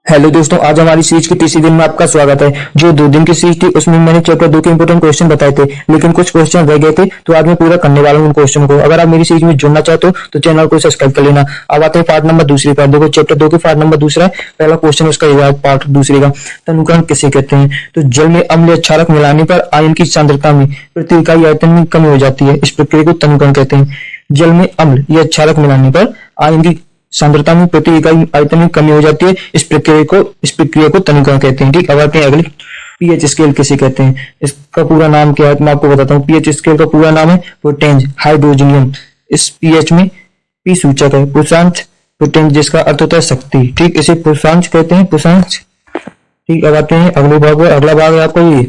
Hello दोस्तों, आज हमारी सीरीज के तीसरे दिन में आपका स्वागत है। जो 2 दिन की सीरीज थी उसमें मैंने चैप्टर 2 के इंपोर्टेंट क्वेश्चन बताए थे, लेकिन कुछ क्वेश्चन रह गए थे तो आज मैं पूरा करने वाला हूँ उन क्वेश्चन को। अगर आप मेरी सीरीज में जुड़ना चाहते हो तो चैनल को सब्सक्राइब कर लेना। अब आते हैं पार्ट नंबर दूसरे पर। देखो, चैप्टर 2 के पार्ट नंबर दूसरा है। पहला क्वेश्चन उसका ये है, पार्ट दूसरे का, तनुकरण किसे कहते हैं। तो जल में अम्ल या क्षारक मिलाने पर आयन की सांद्रता में प्रति इकाई आयतन में कमी हो जाती है। इस प्रक्रिया को तनुकरण कहते हैं। जल में अम्ल या क्षारक मिलाने पर आयन की सांद्रता में प्रति इकाई आयतन में कमी हो जाती है। इस प्रक्रिया को तनुकरण कहते हैं। ठीक, अब आते हैं अगले, पीएच स्केल किसे कहते हैं। इसका पूरा नाम क्या है मैं आपको बताता हूँ। पीएच स्केल का पूरा नाम है पोटेंज हाइड्रोजनियम। इस पीएच में पी सूचक है, पुरुषांश पोटेंज जिसका अर्थ होता है शक्ति। ठीक, इसे पुरुषांश कहते हैं, पुरुषांश। ठीक, अब आते हैं अगले भाग में। अगला भाग है आपको ये,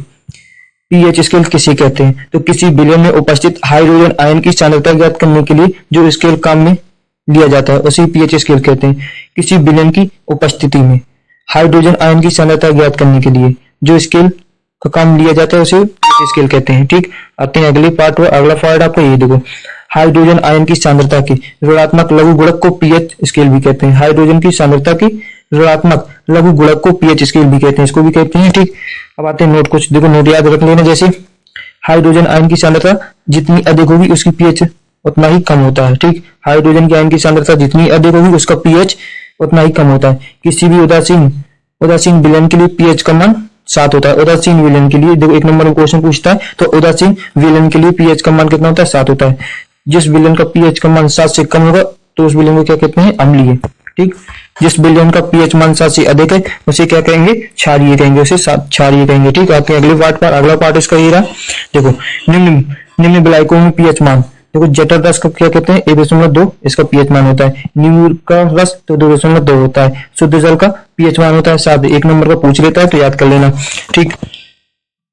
पीएच स्केल किसे कहते हैं। तो किसी विलयन में उपस्थित हाइड्रोजन आयन की सांद्रता ज्ञात करने के लिए जो स्केल काम में लिया जाता है उसे पीएच स्केल कहते हैं। किसी विलयन की उपस्थिति में हाइड्रोजन आयन की सांद्रता ज्ञात करने के लिए जो स्केल का काम लिया जाता है उसे पीएच स्केल कहते हैं। ठीक, आते हैं अगले पार्ट में। अगला पार्ट आपको ये देखो, हाइड्रोजन आयन की सांद्रता की ऋणात्मक लघु गुणक को पीएच स्केल भी कहते हैं। हाइड्रोजन की सांद्रता की ऋणात्मक लघु गुणक को पीएच स्केल भी कहते हैं, इसको भी कहते हैं। ठीक, अब आते हैं नोट। कुछ देखो, नोट याद रख लेना। जैसे हाइड्रोजन आयन की सांद्रता जितनी अधिक होगी उसकी पीएच उतना ही कम होता है। ठीक, हाइड्रोजन की आयन की सांद्रता जितनी अधिक होगी उसका पीएच उतना ही कम होता है। किसी भी उदासीन विलयन के लिए पीएच का मान 7 होता है। उदासीन विलयन के लिए देखो, 1 नंबर में क्वेश्चन पूछता है तो उदासीन विलयन के लिए पीएच का मान कितना होता है, 7 होता है। जिस विलयन का पीएच का मान 7 से कम होगा तो उस विलयन को क्या कहते हैं, अम्लीय। ठीक, जिस विलयन का पीएच मान 7 से अधिक है उसे क्या कहेंगे, क्षारीय कहेंगे, उसे क्षारीय कहेंगे। ठीक, आते हैं अगले पार्ट पर। अगला पार्ट इसका ये रहा। देखो, निम्न विलायकों में पीएच मान, देखो जठर रस का क्या कहते हैं, 1.2 इसका पीएच मान होता है। नींबू का रस तो 2.2 होता है। शुद्ध जल का पीएच मान होता है 7। 1 नंबर का पूछ लेता है तो याद कर लेना। ठीक,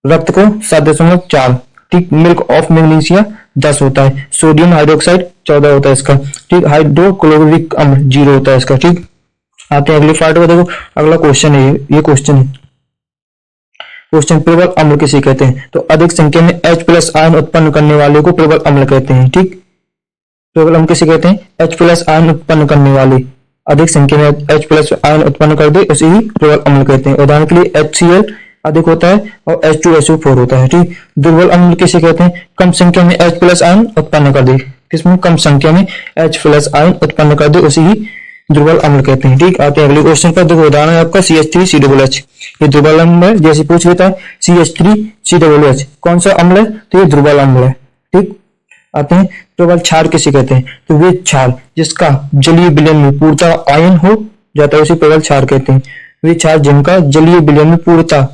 रक्त को 7.4। ठीक, मिल्क ऑफ मैग्नीशिया 10 होता है। सोडियम हाइड्रोक्साइड 14 होता है इसका। ठीक, हाइड्रोक्लोरिक अम्ल 0 होता है इसका। ठीक, आते हैं अगले पार्ट में। देखो, अगला क्वेश्चन है, ये क्वेश्चन है। क्वेश्चन, प्रबल अम्ल किसे कहते हैं। तो अधिक संख्या में H+ आयन उत्पन्न करने वाले को प्रबल अम्ल कहते हैं। ठीक, प्रबल अम्ल किसे कहते हैं, H+ आयन उत्पन्न करने वाले, अधिक संख्या में H+ आयन उत्पन्न कर दे उसे ही प्रबल अम्ल कहते हैं। उदाहरण के लिए HCl अधिक होता है और H2SO4 होता है। ठीक, दुर्बल अम्ल किसे कहते हैं, कम संख्या में H+ आयन उत्पन्न कर दे, किसमें, कम संख्या में H+ आयन उत्पन्न कर दे उसे ही दुर्बल अम्ल कहते हैं। ठीक, आते हैं अगले क्वेश्चन पर। देखो, उदाहरण है आपका CH3COOH। ये दुर्बल अम्ल है, जैसे पूछ लेता है CH3COOH कौन सा अम्ल है, तो ये दुर्बल अम्ल है। ठीक, आते हैं प्रबल क्षार किसे कहते हैं। तो वे क्षार जिसका जलीय विलयन में पूर्णतः आयन हो जाता है उसे प्रबल क्षार कहते हैं। वे क्षार जिनका जलीय विलयन में पूर्णतः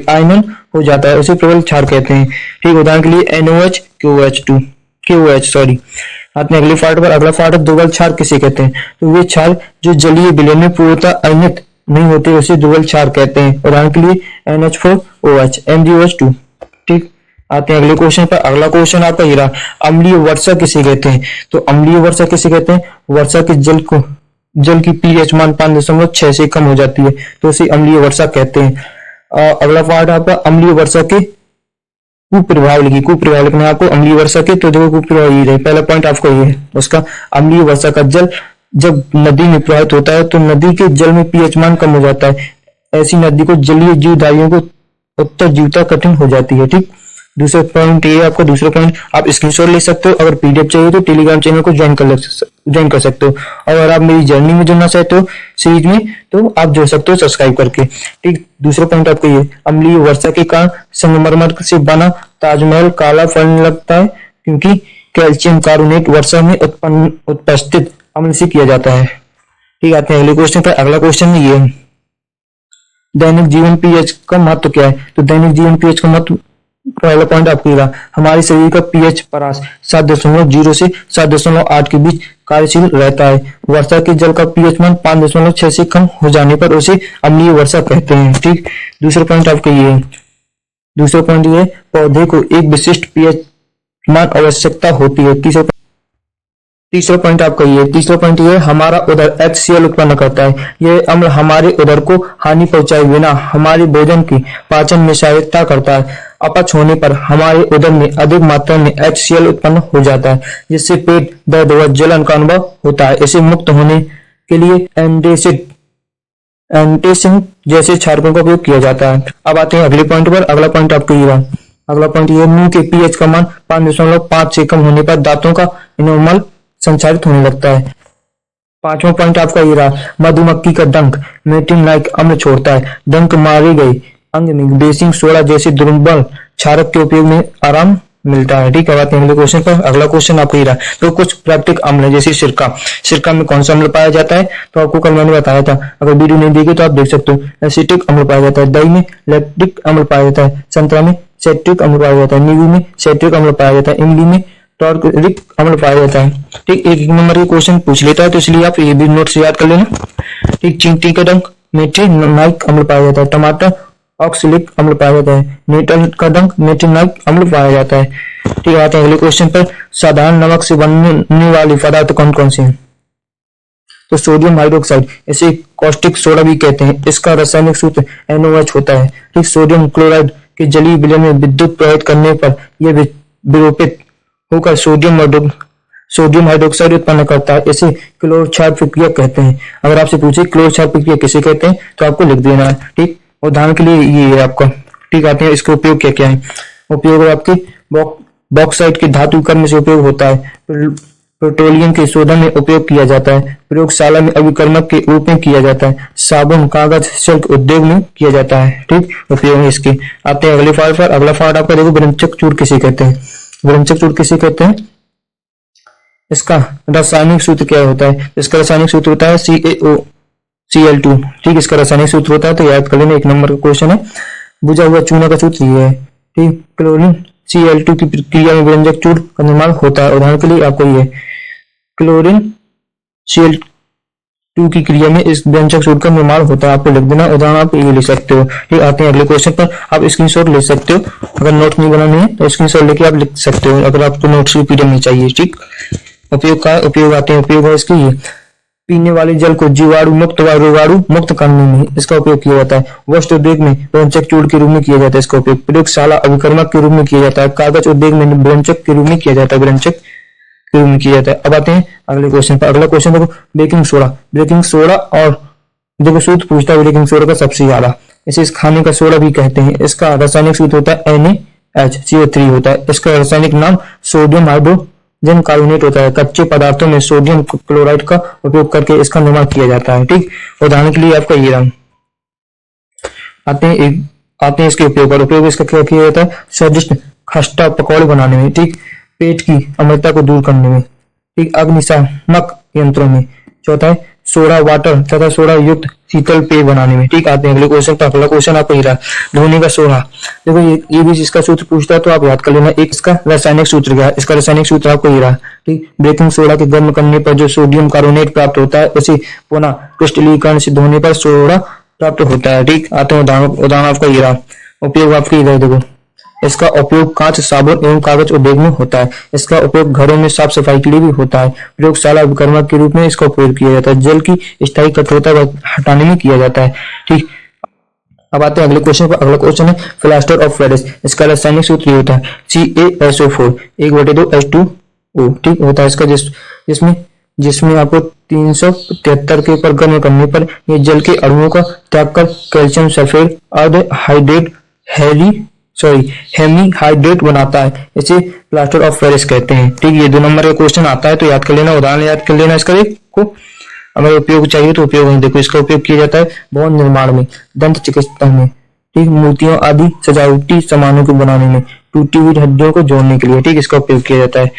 आयनन हो जाता है उसे प्रबल क्षार कहते हैं। ठीक, उदाहरण के लिए NOH KOH। आते हैं अगले पार्ट पर। अगला पार्ट, दुर्बल क्षार किसे कहते हैं। तो वे क्षार जो जलीय विलयन में पूर्णतः आयनित नहीं होते उसे दुर्बल क्षार कहते हैं। उदाहरण के लिए NH4OH MgOH2। ठीक, आते हैं अगले क्वेश्चन पर। अगला क्वेश्चन आपका ये रहा, अम्लीय वर्षा किसे कहते हैं। तो अम्लीय वर्षा किसे कहते हैं, वर्षा के जल की पीएच मान 5.6 से कम हो जाती है तो उसे अम्लीय वर्षा कहते हैं। अगला पार्ट आपका, अम्लीय वर्षा के कुप्रभाव लिखना है आपको अम्लीय वर्षा के। तो देखो, कुप्रभाव ये रहे, पहला पॉइंट आपको ये है उसका, अम्लीय वर्षा का जल जब नदी में प्रवाहित होता है तो नदी के जल में पीएच मान कम हो जाता है। ऐसी नदी को जलीय जीवधारियों को उत्तर जीवता कठिन हो जाती है। ठीक, दूसरा पॉइंट ये आपका, दूसरा पॉइंट आप स्क्रीनशॉट ले सकते हो। अगर पीडीएफ चाहिए तो टेलीग्राम चैनल को ज्वाइन कर सकते हो। और अगर आप मेरी जर्नी में जुड़ना चाहते हो सीरीज में तो आप जुड़ सकते हो सब्सक्राइब करके। ठीक, दूसरा पॉइंट आपको ये, अम्लीय वर्षा के कारण संगमरमर से बना ताजमहल काला पड़ने लगता है क्योंकि कैल्शियम कार्बोनेट वर्षा में उपस्थित अम्ल से किया जाता है। ठीक, आते हैं अगले क्वेश्चन पर। अगला क्वेश्चन में ये, दैनिक जीवन पीएच का महत्व क्या है। तो दैनिक जीवन पीएच का महत्व, पहला पॉइंट आपको रहा, हमारे शरीर का पीएच परास 7.0 से 7.8 के बीच कार्यशील रहता है। वर्षा के जल का पीएच मान 5.6 से कम हो जाने पर उसे अम्लीय वर्षा कहते हैं। ठीक, दूसरा पॉइंट आपका ये है, दूसरा पॉइंट ये, पौधे को एक विशिष्ट पीएच मान आवश्यकता होती है। तीसरा पॉइंट आपका ये, तीसरा पॉइंट ये, हमारा उदर HCl उत्पन्न करता है। यह अम्ल हमारे उदर को हानि पहुंचाए बिना हमारे भोजन की पाचन में सहायता करता है। अपच होने पर हमारे उदर में अधिक मात्रा में HCl उत्पन्न हो जाता है जिससे पेट दर्द व जलन का अनुभव होता है। इसे मुक्त होने के लिए एंटासिड एंटीसिंक जैसे क्षारकों का उपयोग किया जाता है। अब आते हैं अगले पॉइंट पर। अगला पॉइंट आपको ये रहा। अगला पॉइंट ये मुंह के पीएच का मान 5.5 से कम होने पर दांतों का इनेमल संचारित होने लगता है। पांचवा पॉइंट आपका ये रहा। मधुमक्खी का डंक मेटिन लाइक अम्ल छोड़ता है। डंक मारे गए अंग में बेसिंग सोडा जैसे दुर्बल क्षारक के उपयोग में आराम मिलता है। ठीक है, बात है अगले क्वेश्चन पर। अगला क्वेश्चन आपको ये रहा। तो कुछ प्राकृतिक अम्ल है जैसे सिरका। सिरका में कौन सा अम्ल पाया जाता है? तो आपको कल मैंने बताया था, अगर वीडियो नहीं देखी तो आप देख सकते हो। एसिटिक अम्ल पाया जाता है। दही में लैक्टिक अम्ल पाया जाता है। संतरा में सेट्रिक अम्ल पाया जाता है। नींबू में सेट्रिक अम्ल पाया जाता है। इमली में टॉर्टरिक अम्ल पाया जाता है। ठीक, एक नंबर के क्वेश्चन पूछ लेता है, तो इसलिए आप ये भी नोट से याद कर लेना। ठीक, चींटी का डंक मेटिनाइक अम्ल पाया जाता है। टमाटर ऑक्सैलिक अम्ल पाया जाता है। नीटल का डंक मेटिनाइक अम्ल पाया जाता है। ठीक है, आते हैं अगले क्वेश्चन पर। साधारण नमक से बनने वाले पदार्थ कौन कौन से हैं? तो सोडियम हाइड्रोक्साइड, इसे कॉस्टिक सोडा भी कहते हैं। इसका रासायनिक सूत्र NOH होता है। ठीक, सोडियम क्लोराइड के जलीय विलयन में विद्युत प्रवाहित करने पर यह विरूपित होकर सोडियम हाइड्रोक्साइड उत्पन्न करता है। इसे क्लोर क्षार प्रक्रिया कहते हैं। अगर आपसे पूछे क्लोर क्षार प्रक्रिया किसे कहते हैं, तो आपको लिख देना है। ठीक, उदाहरण के लिए ये है आपका। ठीक, आते हैं इसका उपयोग क्या क्या है। उपयोग आपके बॉक्साइट के धातुकरण से उपयोग होता है। पेट्रोलियम के शोधन में उपयोग किया जाता है। प्रयोगशाला में अभिकर्मक के रूप में किया जाता है। साबुन कागज सिल्क उद्योग में किया जाता है। ठीक, उपयोग है इसके। आते हैं अगले पार्ट पर। अगला पार्ट आपका देखो, विरंचक चूर्ण किसे कहते हैं? विरंचक चूर्ण किसे कहते हैं? इसका रासायनिक सूत्र क्या होता है? इसका रासायनिक सूत्र होता है CaOCl2। ठीक, इसका रासायनिक सूत्र होता है, तो याद कर लेना, एक नंबर का क्वेश्चन है। बुझा हुआ चूना का सूत्र ये है। ठीक, क्लोरीन Cl2 की प्रक्रिया में विरंजक चूर्ण का निर्माण होता है। उदाहरण के लिए आपको ये क्लोरीन Cl2 की क्रिया में इस विरंजक चूर्ण का निर्माण होता है। आपको लिख देना, उदाहरण आप ये लिख सकते हो। ठीक, आते हैं अगले क्वेश्चन पर। आप स्क्रीनशॉट ले सकते हो, अगर नोट नहीं बनाने हैं तो स्क्रीनशॉट लेके आप लिख सकते हो, अगर आपको नोट्स की पीडीएफ नहीं चाहिए। ठीक, उपयोग का उपयोग आते हैं। उपयोग है इसके ये पीने वाले जल को जीवाणु मुक्त व रोगाणु मुक्त करने में इसका उपयोग किया जाता है। वस्त्र उद्योग में विरंजक चूर्ण के रूप में किया जाता है इसका उपयोग। प्रयोगशाला अभिकर्मक के रूप में किया जाता है। कागज उद्योग में विरंजक के रूप में किया जाता है। विरंजक के रूप में किया जाता है। अब आते हैं अगले क्वेश्चन पर। अगला क्वेश्चन देखो, बेकिंग सोडा। बेकिंग सोडा और देखो सूत्र पूछता है बेकिंग सोडा का सबसे ज्यादा। इसे इस खाने का सोडा भी कहते हैं। इसका रासायनिक सूत्र होता है NaHCO3 होता है। इसका रासायनिक नाम सोडियम हाइड्रोजन कार्बोनेट होता है। कच्चे पदार्थों में सोडियम क्लोराइड का उपयोग करके इसका निर्माण किया जाता है। ठीक, उदाहरण के लिए आपका ये रंग। आते हैं इसके उपयोग पर। उपयोग इसका क्या किया जाता है? स्वादिष्ट खस्ता पकौड़े बनाने में। ठीक, पेट की अम्लता को दूर करने में। ठीक, अग्निशामक यंत्रों में। चौथा है सोडा वाटर तथा सोडा युक्त शीतल पेय बनाने में। ठीक, आते हैं अगले क्वेश्चन पर। अगला क्वेश्चन आपको ये रहा, धोने का सोडा। देखो ये भी इसका सूत्र पूछता है, तो आप याद कर लेना। एक इसका रासायनिक सूत्र क्या है? इसका रासायनिक सूत्र आपको ये रहा। ठीक, बेकिंग सोडा के गर्म करने पर जो सोडियम कार्बोनेट प्राप्त होता है, उसे पुनः क्रिस्टलीकरण से धोने पर सोडा प्राप्त होता है। ठीक, आते हैं उदाहरण आपका ये रहा। उपयोग आपके इधर देखो, इसका उपयोग कांच साबुन एवं कागज उद्योग में होता है। इसका उपयोग घरों में साफ सफाई के लिए भी होता है। प्रयोगशाला अभिकर्मक के रूप में इसका उपयोग किया जाता है। जल की स्थायी कठोरता हटाने में किया जाता है। ठीक, अब आते हैं अगले क्वेश्चन पर। अगला क्वेश्चन है प्लास्टर ऑफ पेरिस। इसका रासायनिक सूत्र होता है CaSO4 1/2H2O। ठीक, होता है इसका जिसमें आपको 373 के ऊपर गर्म करने पर ये जल के अणुओं का त्याग कर कैल्शियम सल्फेट हाइड्रेट हेमीहाइड्रेट बनाता है। इसे प्लास्टर ऑफ पेरिस कहते हैं। ठीक, ये 2 नंबर का क्वेश्चन आता है, तो याद कर लेना, उदाहरण याद कर लेना इसका। देखो अगर उपयोग चाहिए तो उपयोग है। देखो इसका उपयोग किया जाता है भवन निर्माण में, दंत चिकित्सा में। ठीक, मूर्तियों आदि सजावटी सामानों को बनाने में, टूटी हुई हड्डियों को जोड़ने के लिए। ठीक, इसका उपयोग किया जाता है।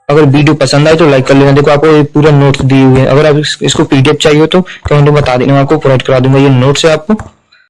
अगर वीडियो पसंद आए तो लाइक कर लेना। देखो आपको पूरा नोट्स दिए हुए हैं। अगर आप इसको PDF चाहिए तो कमेंट में बता देना, मैं आपको प्रोवाइड करा दूंगा। ये नोट्स है आपको।